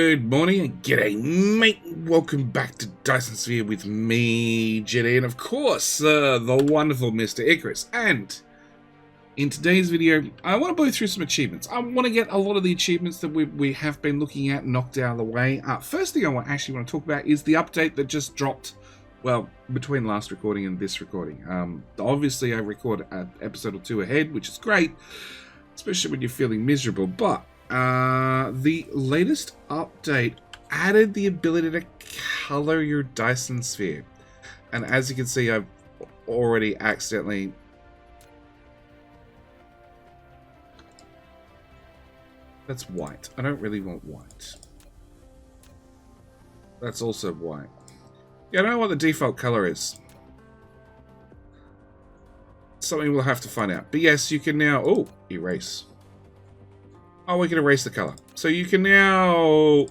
Good morning and g'day, mate. Welcome back to Dyson Sphere with me, Jedi, and of course, the wonderful Mr. Icarus. And in today's video, I want to blow through some achievements. I want to get a lot of the achievements that we have been looking at knocked out of the way. First thing I actually want to talk about is the update that just dropped, well, between last recording and this recording. Obviously, I record an episode or two ahead, which is great, especially when you're feeling miserable, but the latest update added the ability to color your Dyson Sphere. And as you can see, I've already accidentally... That's white. I don't really want white. That's also white. Yeah, I don't know what the default color is. Something we'll have to find out. But yes, you can now... Oh, erase. Oh, we can erase the color. So you can now...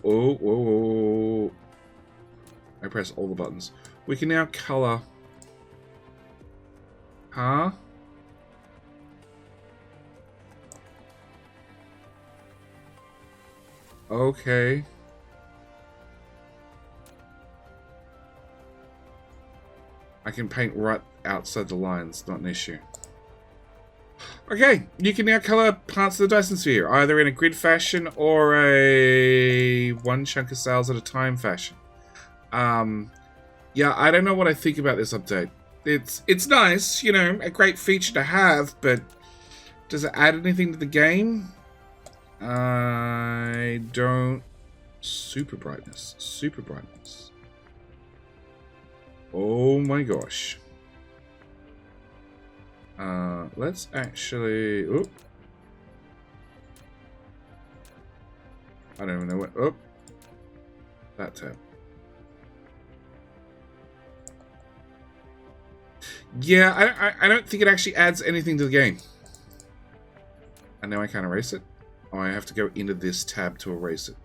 Oh. I press all the buttons. We can now color... Huh? Okay. I can paint right outside the lines, not an issue. Okay, you can now color parts of the Dyson Sphere, either in a grid fashion or a one chunk of cells at a time fashion. Yeah, I don't know what I think about this update. It's nice, you know, a great feature to have, but does it add anything to the game? I don't... Super brightness. Oh my gosh. Let's actually... Oop. I don't even know what... Oop. That tab. Yeah, I don't think it actually adds anything to the game. And now I can't erase it. Oh, I have to go into this tab to erase it.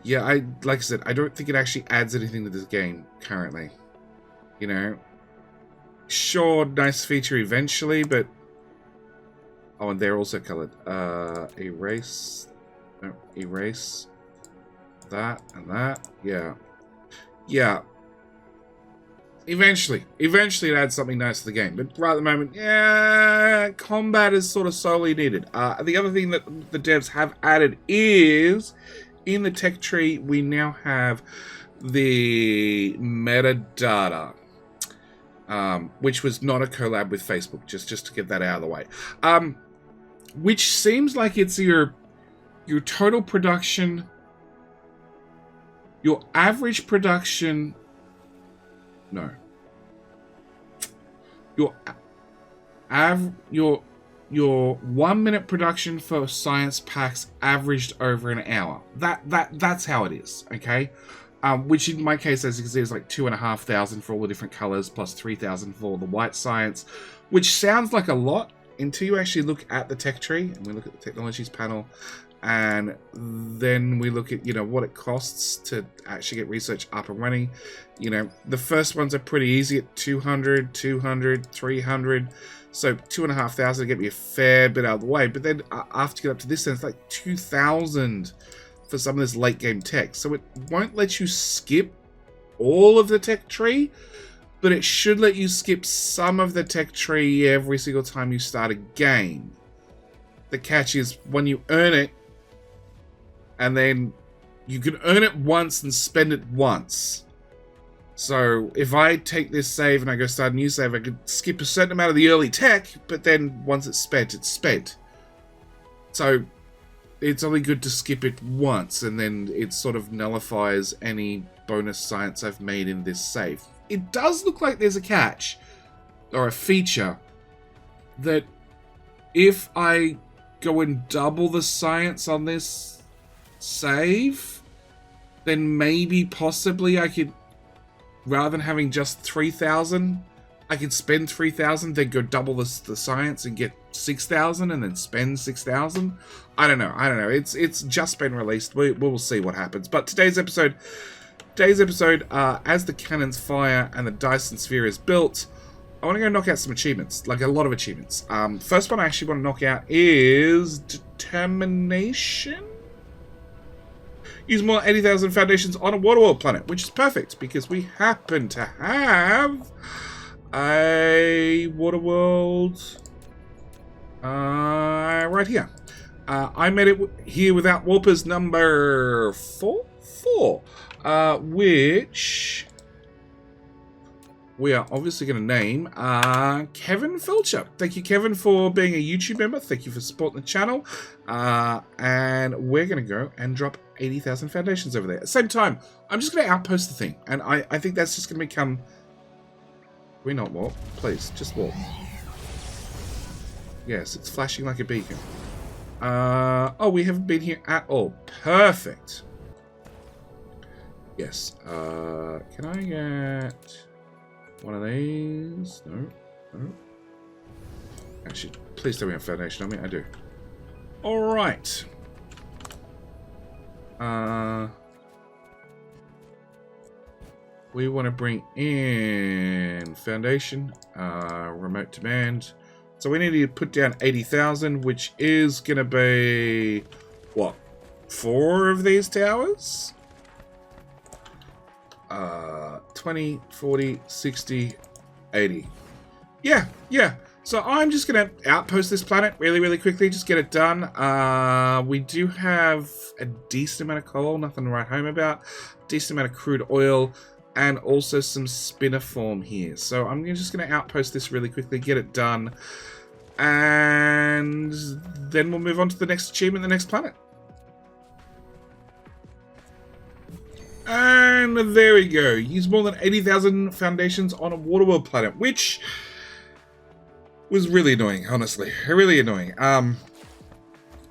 Yeah, like I said, I don't think it actually adds anything to this game currently. You know? Sure, nice feature eventually, but... Oh, and they're also colored. Erase. No, erase. That and that. Yeah. Yeah. Eventually it adds something nice to the game. But right at the moment, yeah, combat is sort of solely needed. The other thing that the devs have added is... In the tech tree, we now have the metadata. Which was not a collab with Facebook, just to get that out of the way. Which seems like it's your total production, your average production, no, your 1 minute production for science packs averaged over an hour. That's how it is, okay? Which in my case, as you can see, is like 2,500 for all the different colors, plus 3,000 for the white science, which sounds like a lot until you actually look at the tech tree, and we look at the technologies panel, and then we look at, you know, what it costs to actually get research up and running. You know, the first ones are pretty easy at 200, 300. So 2,500 to get me a fair bit out of the way. But then after you get up to this end, it's like 2,000 for some of this late game tech. So it won't let you skip all of the tech tree, but it should let you skip some of the tech tree every single time you start a game. The catch is when you earn it, and then you can earn it once and spend it once. So if I take this save and I go start a new save, I could skip a certain amount of the early tech, but then once it's spent, it's spent. So it's only good to skip it once, and then it sort of nullifies any bonus science I've made in this save. It does look like there's a catch, or a feature, that if I go and double the science on this save, then maybe possibly I could, rather than having just 3,000, I could spend 3,000, then go double the science and get 6,000, and then spend 6,000. I don't know. It's just been released. We will see what happens. But today's episode, as the cannons fire and the Dyson Sphere is built, I want to go knock out some achievements, like a lot of achievements. First one I actually want to knock out is determination. Use more than 80,000 foundations on a waterworld planet, which is perfect because we happen to have a waterworld right here. I made it here without warpers number 4, which we are obviously going to name Kevin Filcher. Thank you, Kevin, for being a YouTube member. Thank you for supporting the channel. And we're going to go and drop 80,000 foundations over there. At the same time, I'm just going to outpost the thing. And I think that's just going to become... Can we not warp? Please, just warp. Yes, it's flashing like a beacon. Oh, we haven't been here at all. Perfect. Yes. Can I get... one of these? No. Actually, please tell me I have foundation on me. I do. Alright. We want to bring in foundation, remote demand. So we need to put down 80,000, which is going to be, what, 4 of these towers? 20, 40, 60, 80. Yeah. So I'm just going to outpost this planet really quickly, just get it done. We do have a decent amount of coal, nothing to write home about. Decent amount of crude oil, and also some spinniform here. So I'm just going to outpost this really quickly, get it done, and then we'll move on to the next achievement, the next planet. And there we go. Use more than 80,000 foundations on a waterworld planet, which was really annoying, honestly. Really annoying.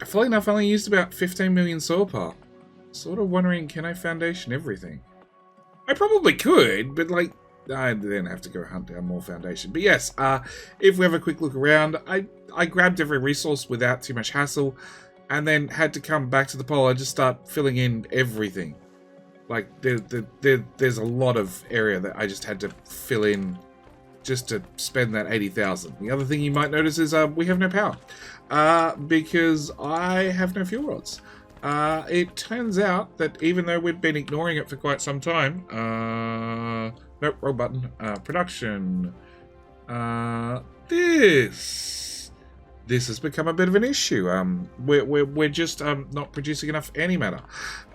Funnily enough, I only used about 15 million soil power. Sort of wondering, can I foundation everything? I probably could, but like, I then have to go hunt down more foundation. But yes, if we have a quick look around, I grabbed every resource without too much hassle, and then had to come back to the pole and just start filling in everything. Like, there's a lot of area that I just had to fill in just to spend that 80,000. The other thing you might notice is we have no power because I have no fuel rods. It turns out that even though we've been ignoring it for quite some time, nope, wrong button. Production. This has become a bit of an issue. We're just not producing enough antimatter,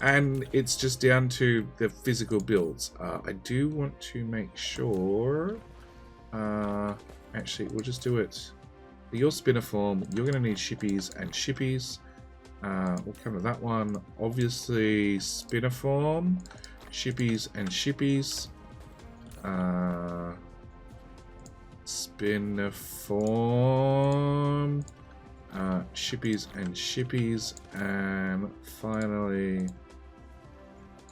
and it's just down to the physical builds. I do want to make sure. Actually, we'll just do it. For your spinniform, you're going to need shippies and shippies. We'll come to that one. Obviously, spinniform, shippies and shippies. Spinniform, shippies and shippies, and finally,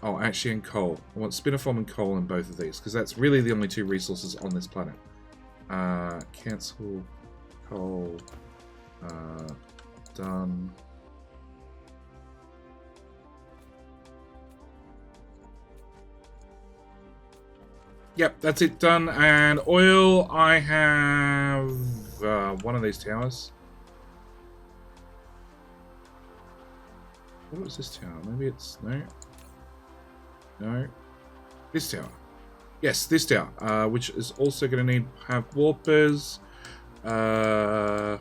oh, actually, and coal. I want spinniform and coal in both of these because that's really the only 2 resources on this planet. Cancel coal. Done. Yep, that's it, done. And oil, I have one of these towers. What was this tower? Maybe it's... No. This tower. Yes, this tower, which is also going to have warpers. Done.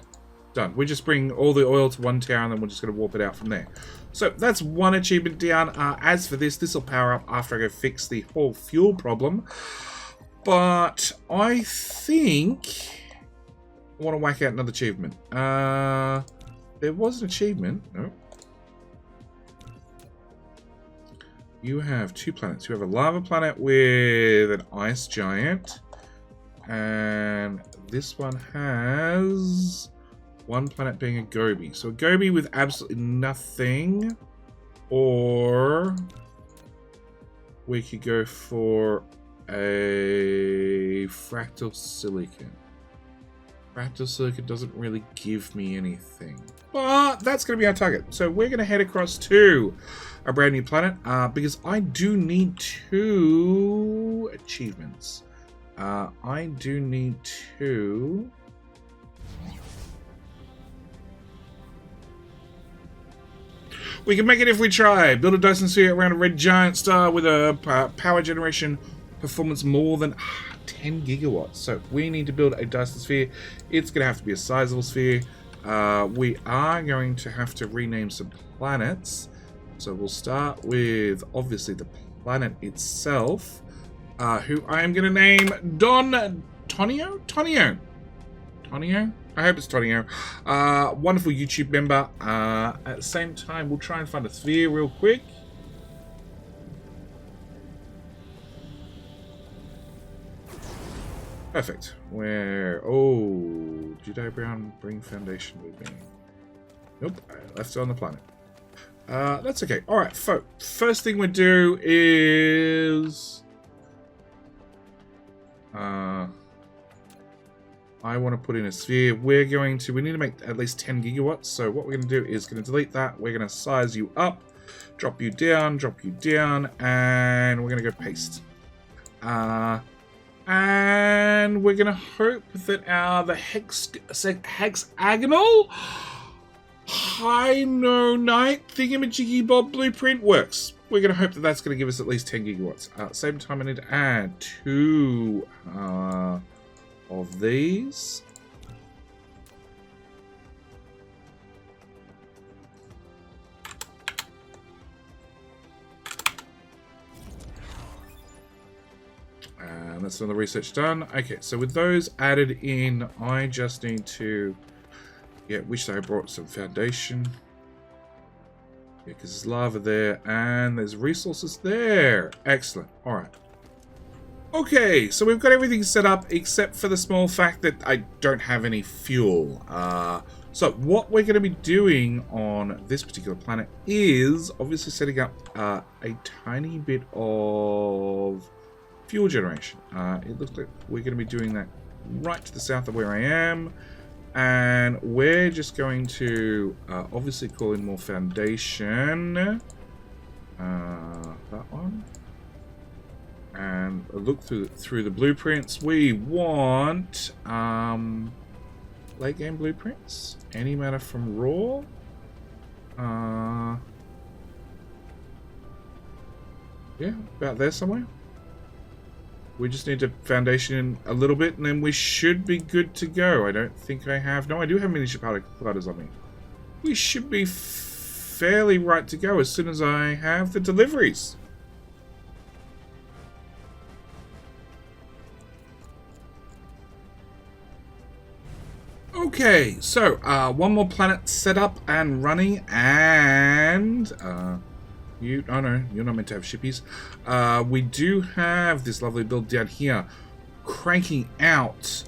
We just bring all the oil to one tower and then we're just going to warp it out from there. So that's one achievement down. As for this will power up after I go fix the whole fuel problem. But I think I want to whack out another achievement. There was an achievement. No. You have 2 planets. You have a lava planet with an ice giant. And this one has... 1 planet being a Gobi. So a Gobi with absolutely nothing. Or we could go for a fractal silicon. Fractal silicon doesn't really give me anything. But that's going to be our target. So we're going to head across to a brand new planet. Because I do need 2 achievements. I do need 2... We can make it if we try. Build a Dyson Sphere around a red giant star with a power generation performance more than 10 gigawatts. So we need to build a Dyson Sphere. It's going to have to be a sizable sphere. We are going to have to rename some planets. So we'll start with, obviously, the planet itself, who I am going to name Tonio? I hope it's Tonio. Wonderful YouTube member. At the same time, we'll try and find a sphere real quick. Perfect. Where? Oh, Jedi Brown, bring Foundation with me. Nope, I left it on the planet. That's okay. Alright, first thing we do is... I want to put in a sphere. We need to make at least 10 gigawatts. So what we're going to do is going to delete that. We're going to size you up, drop you down, and we're going to go paste. And we're going to hope that the hexagonal HideRandomTips thingamajiggy bob blueprint works. We're going to hope that that's going to give us at least 10 gigawatts. At the same time, I need to add 2 of these. And that's another research done. Okay, so with those added in, I just need to... Yeah, wish I brought some foundation. Yeah, because there's lava there, and there's resources there. Excellent. Alright. Okay, so we've got everything set up, except for the small fact that I don't have any fuel. So what we're going to be doing on this particular planet is obviously setting up a tiny bit of fuel generation. It looks like we're going to be doing that right to the south of where I am. And we're just going to obviously call in more foundation. That one. And look through the blueprints. We want late game blueprints. Any matter from raw. Yeah, about there somewhere. We just need to foundation a little bit, and then we should be good to go. I don't think I have... No, I do have miniature powders on me. We should be fairly right to go as soon as I have the deliveries. Okay, so one more planet set up and running, and... oh no, you're not meant to have shippies. We do have this lovely build down here cranking out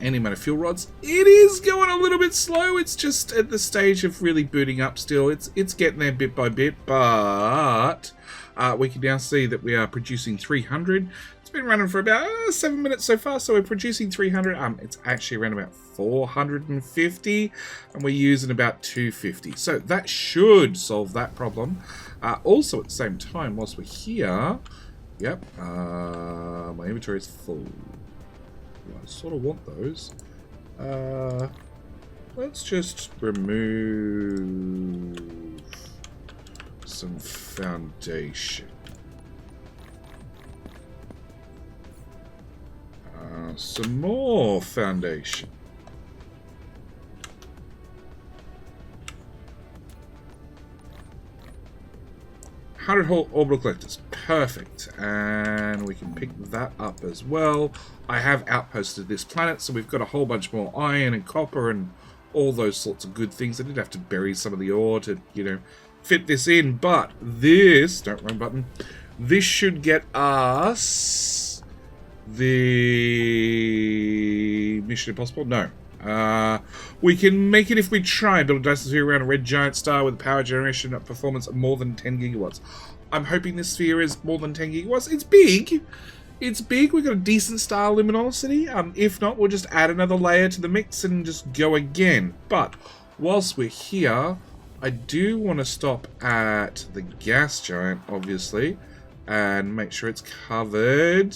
any amount of fuel rods. It is going a little bit slow. It's just at the stage of really booting up still. It's getting there bit by bit, but we can now see that we are producing 300. It's been running for about 7 minutes so far, so we're producing 300. It's actually around about 450, and we're using about 250. So that should solve that problem. Also, at the same time, whilst we're here, yep, my inventory is full. I sort of want those. Let's just remove some foundation. Some more foundation. 100 orbital collectors. Perfect. And we can pick that up as well. I have outposted this planet, so we've got a whole bunch more iron and copper and all those sorts of good things. I did have to bury some of the ore to, you know, fit this in. But this... Don't wrong button. This should get us... the... Mission Impossible? No. We can make it if we try. Build a Dyson Sphere around a red giant star with a power generation performance of more than 10 gigawatts. I'm hoping this sphere is more than 10 gigawatts. It's big. It's big. We've got a decent star luminosity. If not, we'll just add another layer to the mix and just go again. But whilst we're here, I do want to stop at the gas giant, obviously, and make sure it's covered,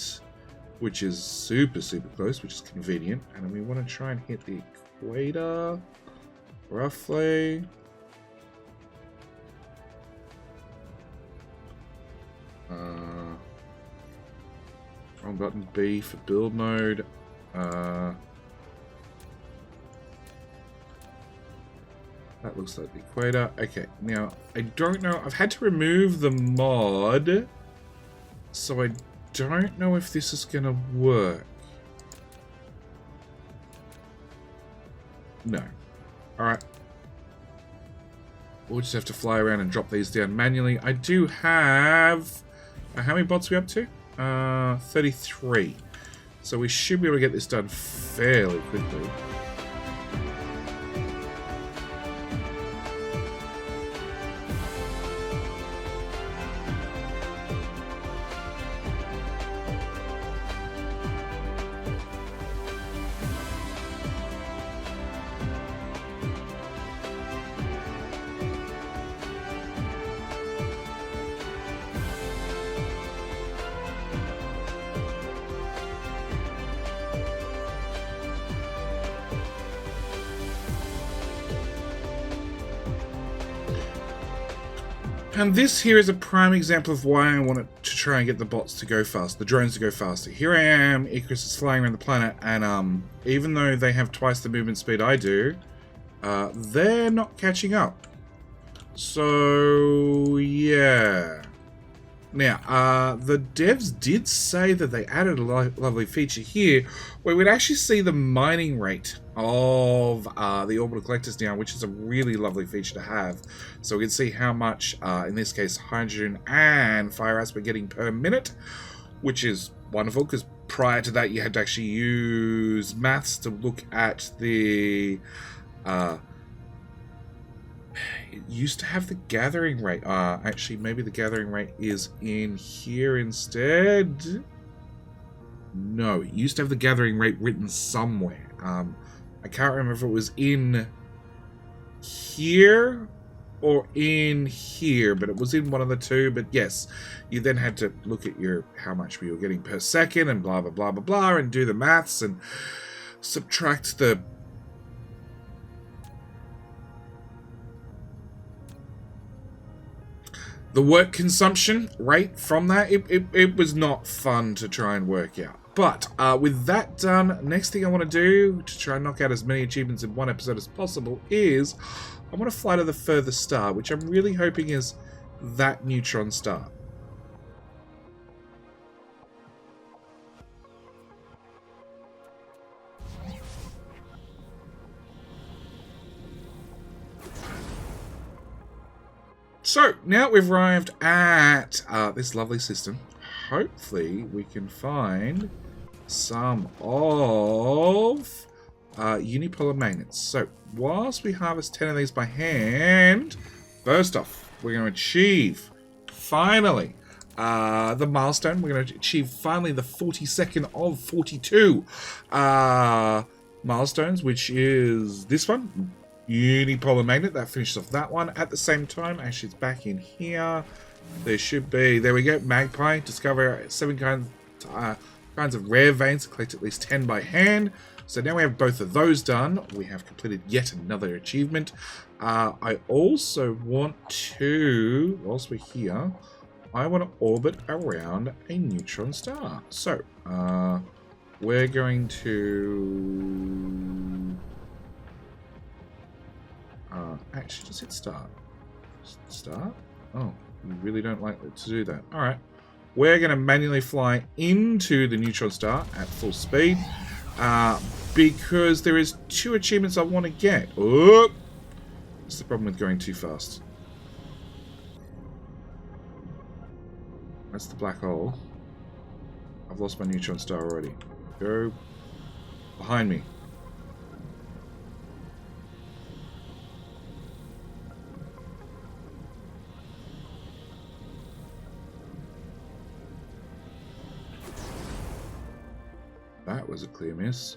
which is super, super close, which is convenient. And we want to try and hit the equator, roughly. Wrong button. B for build mode. That looks like the equator. Okay, now I don't know. I've had to remove the mod, so I don't know if this is gonna work. No. Alright. We'll just have to fly around and drop these down manually. I do have... how many bots are we up to? 33. So we should be able to get this done fairly quickly. And this here is a prime example of why I wanted to try and get the bots to go fast, the drones to go faster. Here I am, Icarus is flying around the planet, and even though they have twice the movement speed I do, they're not catching up. So, yeah. Now, the devs did say that they added a lovely feature here where we'd actually see the mining rate of the orbital collectors now, which is a really lovely feature to have. So we can see how much, in this case, hydrogen and fire ice we're getting per minute, which is wonderful because prior to that you had to actually use maths to look at the... it used to have the gathering rate. Actually, maybe the gathering rate is in here instead. No, it used to have the gathering rate written somewhere. I can't remember if it was in here or in here, but it was in one of the two. But yes, you then had to look at your how much we were getting per second and blah, blah, blah, blah, blah, and do the maths and subtract the work consumption rate from that. It was not fun to try and work out. But with that done, next thing I want to do to try and knock out as many achievements in one episode as possible is I want to fly to the furthest star, which I'm really hoping is that Neutron star. So, now we've arrived at this lovely system. Hopefully, we can find some of unipolar magnets. So, whilst we harvest 10 of these by hand, first off, we're going to achieve, finally, the milestone. We're going to achieve, finally, the 42nd of 42 milestones, which is this one. Unipolar magnet. That finishes off that one. At the same time, actually it's back in here. There should be, there we go, Magpie. Discover 7 kinds of rare veins. Collect at least 10 by hand. So now we have both of those done. We have completed yet another achievement. I also want to, whilst we're here, I want to orbit around a neutron star. So we're going to actually just hit start. Start? Oh, you really don't like to do that. Alright. We're going to manually fly into the neutron star at full speed. Because there is 2 achievements I want to get. Oh! That's the problem with going too fast. That's the black hole. I've lost my neutron star already. Go behind me. That was a clear miss.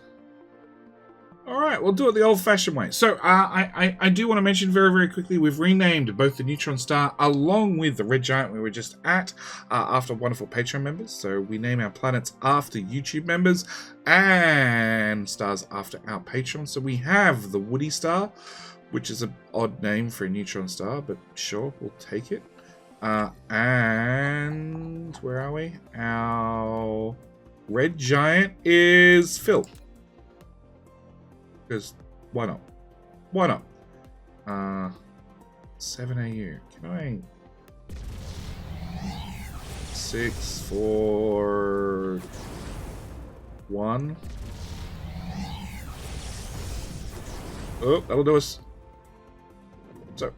Alright, we'll do it the old-fashioned way. So, I do want to mention very, very quickly, we've renamed both the Neutron Star along with the Red Giant we were just at after wonderful Patreon members. So, we name our planets after YouTube members and stars after our Patreon. So, we have the Woody Star, which is an odd name for a neutron star, but sure, we'll take it. And where are we? Our red giant is Phil. Because why not? Why not? 7 AU. Can I? 6, 4, 1. Oh, that'll do us. So.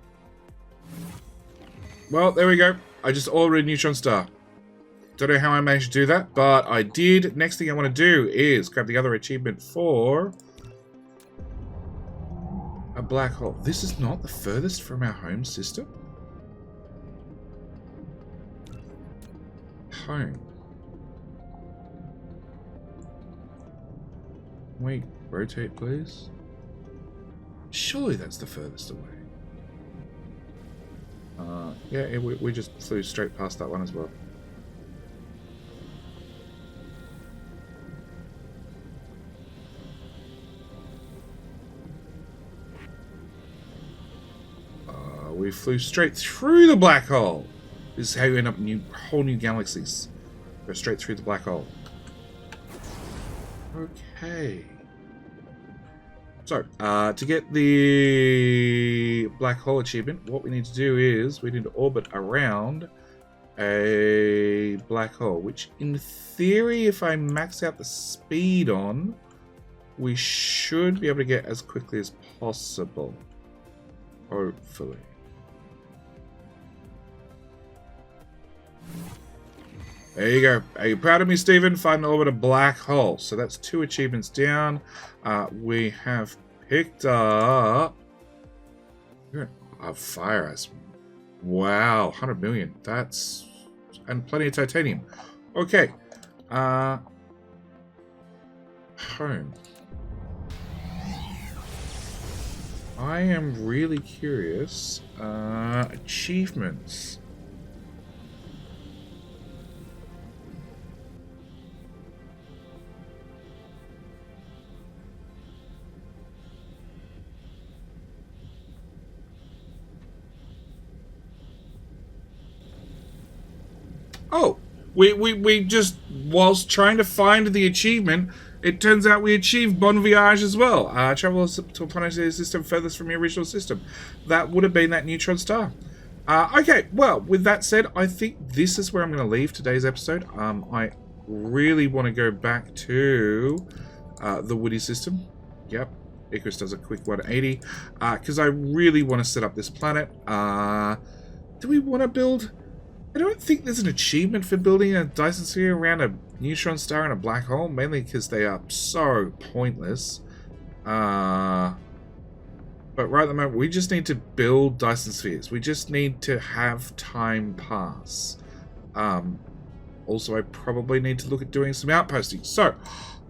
Well, there we go. I just ordered a neutron star. Don't know how I managed to do that, but I did. Next thing I want to do is grab the other achievement for a black hole. This is not the furthest from our home system. Home. Wait, rotate, please. Surely that's the furthest away. Yeah, we just flew straight past that one as well. We flew straight through the black hole. This is how you end up in whole new galaxies. Go straight through the black hole. Okay. So, to get the black hole achievement, what we need to do is we need to orbit around a black hole, which in theory, if I max out the speed on, we should be able to get as quickly as possible. Hopefully. There you go. Are you proud of me, Stephen? Find and orbit a black hole. So that's 2 achievements down. We have picked up a fire ice. Wow, 100 million. That's and plenty of titanium. Okay. Home. I am really curious. Achievements. Oh, we just, whilst trying to find the achievement, it turns out we achieved Bon Voyage as well. Travel to a planetary system furthest from your original system. That would have been that neutron star. Okay, well, with that said, I think this is where I'm going to leave today's episode. I really want to go back to the Woody system. Yep, Icarus does a quick 180. Because I really want to set up this planet. Do we want to build... I don't think there's an achievement for building a Dyson Sphere around a neutron star and a black hole, mainly because they are so pointless. But right at the moment, we just need to build Dyson Spheres. We just need to have time pass. Also, I probably need to look at doing some outposting. So,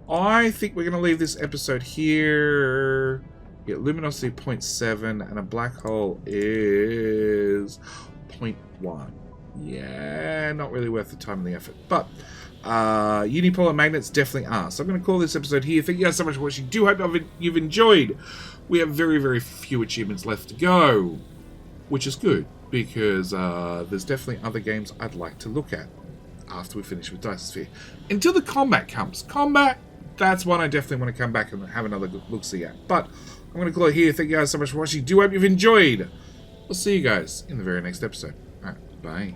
I think we're going to leave this episode here. Yeah, luminosity 0.7 and a black hole is 0.1. Yeah, not really worth the time and the effort. But unipolar magnets definitely are. So I'm going to call this episode here. Thank you guys so much for watching. Do hope you've enjoyed. We have very, very few achievements left to go, which is good because there's definitely other games I'd like to look at after we finish with Dyson Sphere. Until the combat comes. Combat, that's one I definitely want to come back and have another look-see at. But I'm going to call it here. Thank you guys so much for watching. Do hope you've enjoyed. I'll see you guys in the very next episode. All right, bye.